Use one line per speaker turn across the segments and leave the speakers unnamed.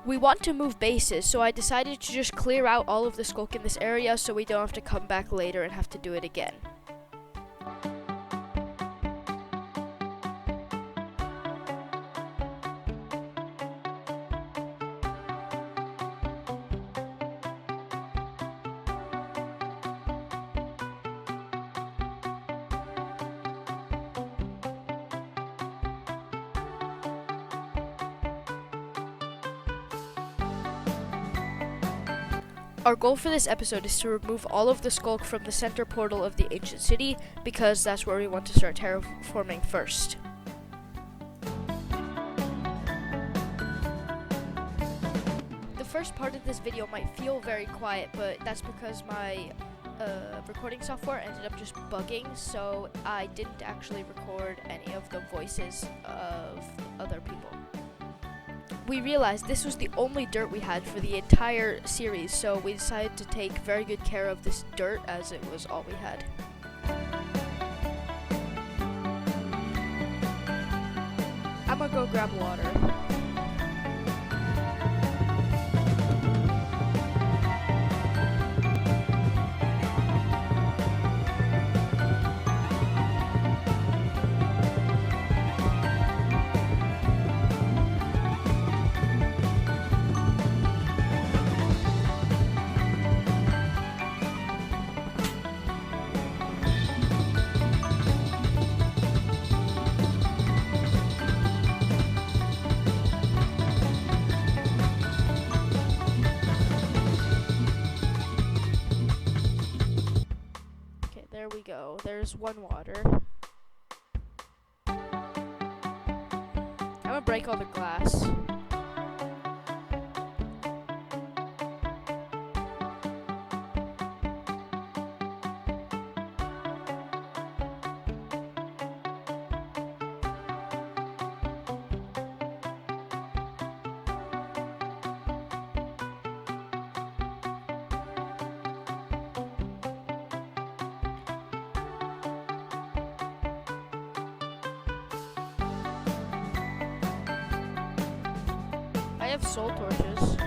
We want to move bases, so I decided to just clear out all of the skulk in this area so we don't have to come back later and have to do it again. Our goal for this episode is to remove all of the skulk from the center portal of the ancient city, because that's where we want to start terraforming first. The first part of this video might feel very quiet, but that's because my recording software ended up just bugging, so I didn't actually record any of the voices of other people. We realized this was the only dirt we had for the entire series, so we decided to take very good care of this dirt as it was all we had. I'm gonna go grab water. There we go. There's one water. I'm gonna break all the glass. I have soul torches.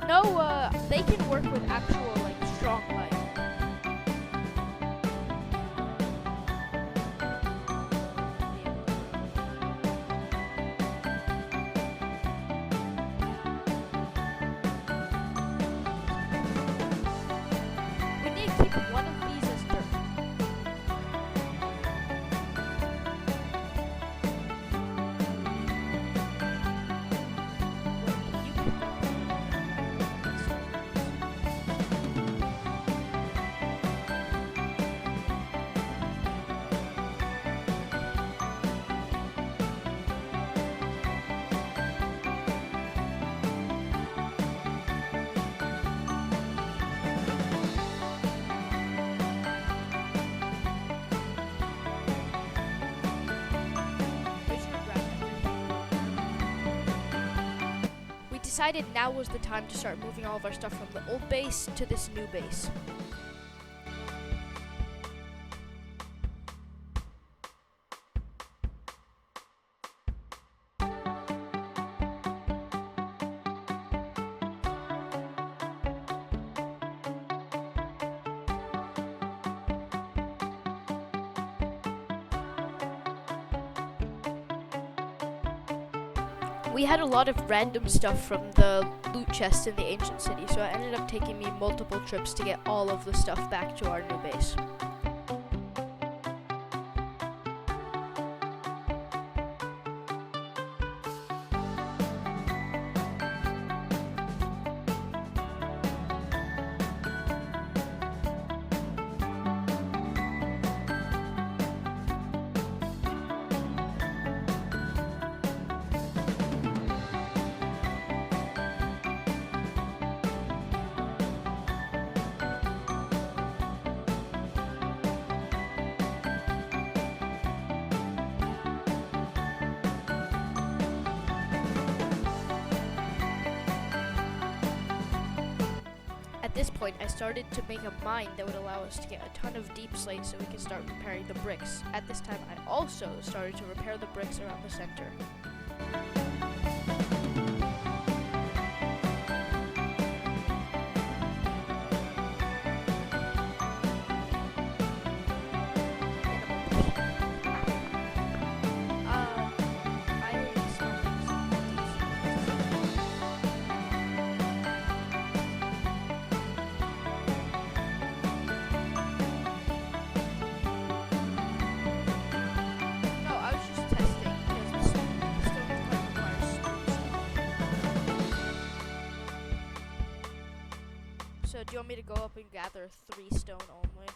No, they can work with actual, like, strong light. We need to keep one of these as dirt. We decided now was the time to start moving all of our stuff from the old base to this new base. We had a lot of random stuff from the loot chest in the ancient city, so it ended up taking me multiple trips to get all of the stuff back to our new base. At this point, I started to make a mine that would allow us to get a ton of deep slate so we could start repairing the bricks. At this time, I also started to repair the bricks around the center. So do you want me to go up and gather 3 stone only?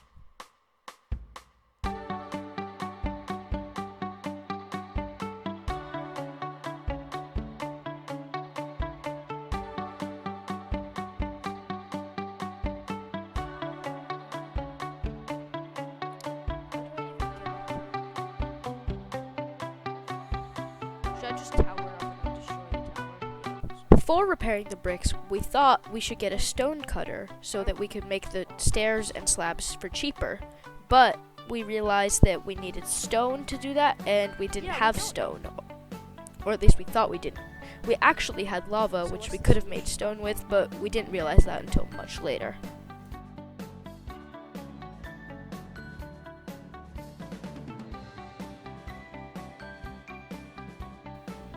Should I just tower up and destroy the tower? Before repairing the bricks, we thought we should get a stone cutter so that we could make the stairs and slabs for cheaper. But we realized that we needed stone to do that, and we didn't have stone. Or at least we thought we didn't. We actually had lava, which we could have made stone with, but we didn't realize that until much later.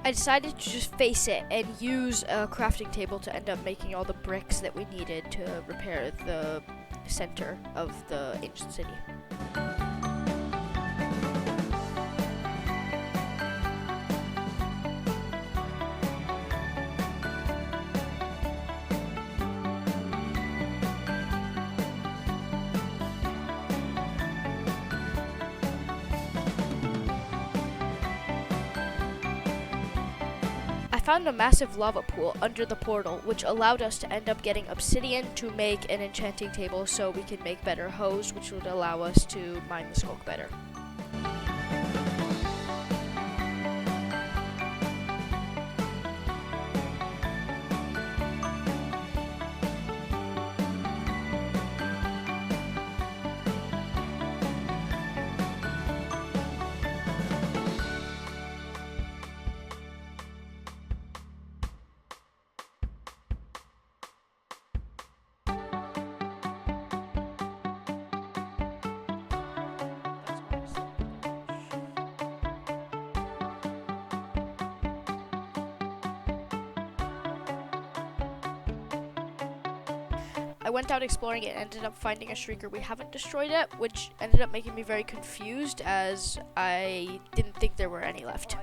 I decided to just face it and use a crafting table to end up making all the bricks that we needed to repair the center of the ancient city. I found a massive lava pool under the portal, which allowed us to end up getting obsidian to make an enchanting table so we could make better hoes, which would allow us to mine the skulk better. I went out exploring and ended up finding a shrieker we haven't destroyed yet, which ended up making me very confused as I didn't think there were any left.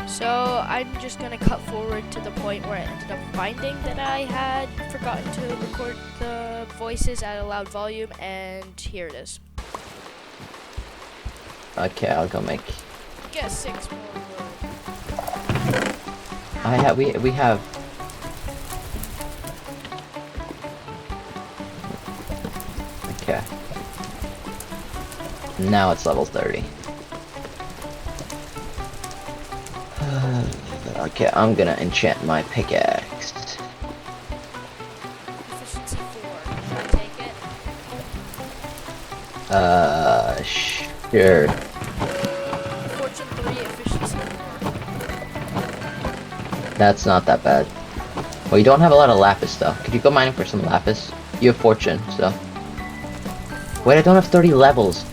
So I'm just gonna cut forward to the point where I ended up finding that I had forgotten to record the voices at a loud volume, and here it is.
Okay, I'll go make.
Get 6 more wood.
We have. Okay. Now it's level 30. Okay, I'm gonna enchant my pickaxe. Sure.
Fortune 3 efficiency.
That's not that bad. Well, you don't have a lot of lapis though. Could you go mining for some lapis? You have fortune, so. Wait, I don't have 30 levels.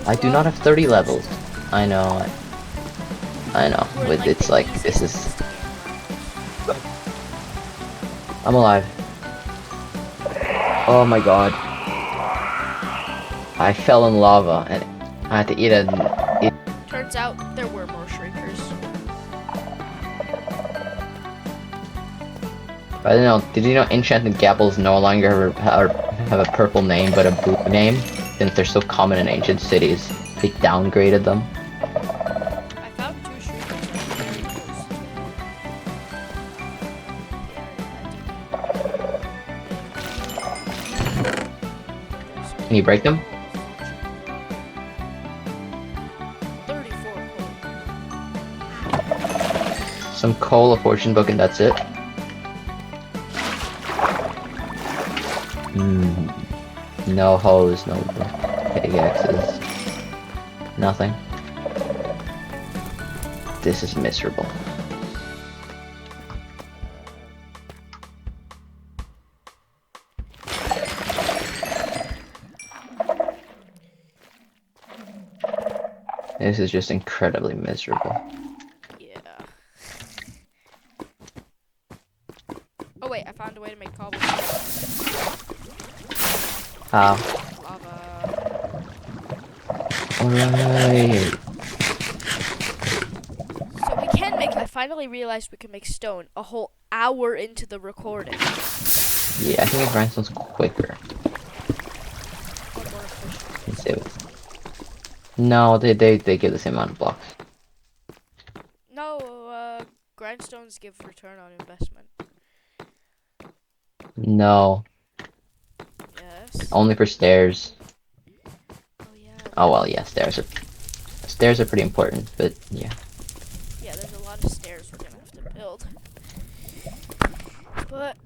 I do not have 30 levels. I know. I know.
We're in,
With
like,
it's
the
like
easiest
this is.
game.
I'm alive. Oh my god. I fell in lava and I had to eat a.
Turns out there were more shriekers.
I don't know. Did you know enchanted gapples no longer have a purple name but a blue name? Since they're so common in ancient cities, they downgraded them.
I found 2 shriekers very close.
Can you break them?
34
Some coal, a fortune book, and that's it. No hose, no pickaxes. Nothing. This is miserable. This is just incredibly miserable.
Yeah. Oh wait, I found a way to make cobblestone.
How?
Lava.
Alright.
So we can make. I finally realized we can make stone a whole hour into the recording.
Yeah, I think grindstone's quicker.
Or more efficient.
Let's see what- No, they give the same amount of blocks.
No, grindstones give return on investment.
No,
Yes.
only for stairs.
Oh yeah.
Oh well, yeah, stairs are pretty important, but yeah.
Yeah, there's a lot of stairs we're gonna have to build. But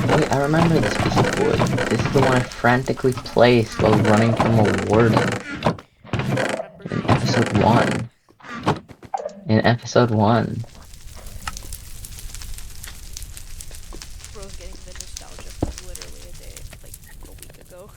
Wait, I remember this piece of wood. This is the one I frantically placed while running from a warden in episode 1. In episode 1.
Bro's getting the nostalgia from literally a day, like a week ago.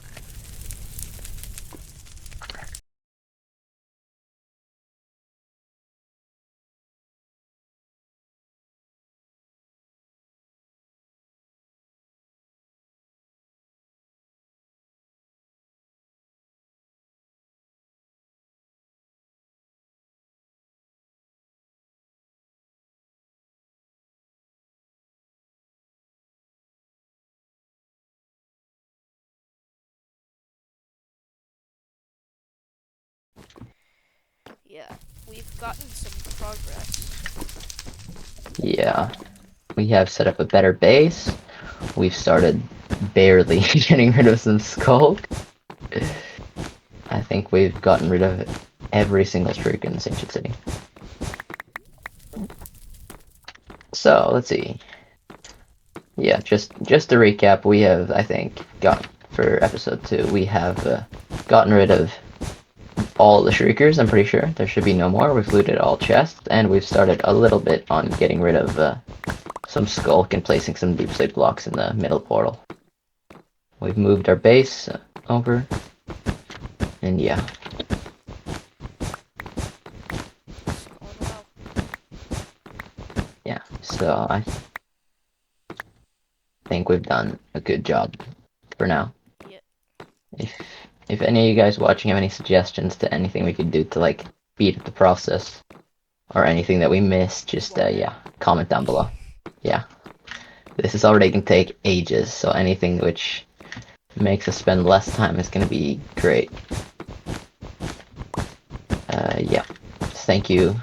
Yeah, we've gotten some progress.
Yeah. We have set up a better base. We've started barely getting rid of some skulk. I think we've gotten rid of every single streak in this ancient city. So, let's see. Yeah, just to recap, we have, I think, for episode 2, we have gotten rid of all the shriekers, I'm pretty sure. There should be no more. We've looted all chests, and we've started a little bit on getting rid of some skulk and placing some deep slate blocks in the middle portal. We've moved our base over, and yeah.
It's going well.
Yeah, so I think we've done a good job for now.
Yeah.
If any of you guys watching have any suggestions to anything we could do to like speed up the process or anything that we missed, just yeah, comment down below. Yeah. This is already gonna take ages, so anything which makes us spend less time is gonna be great. Yeah. Thank you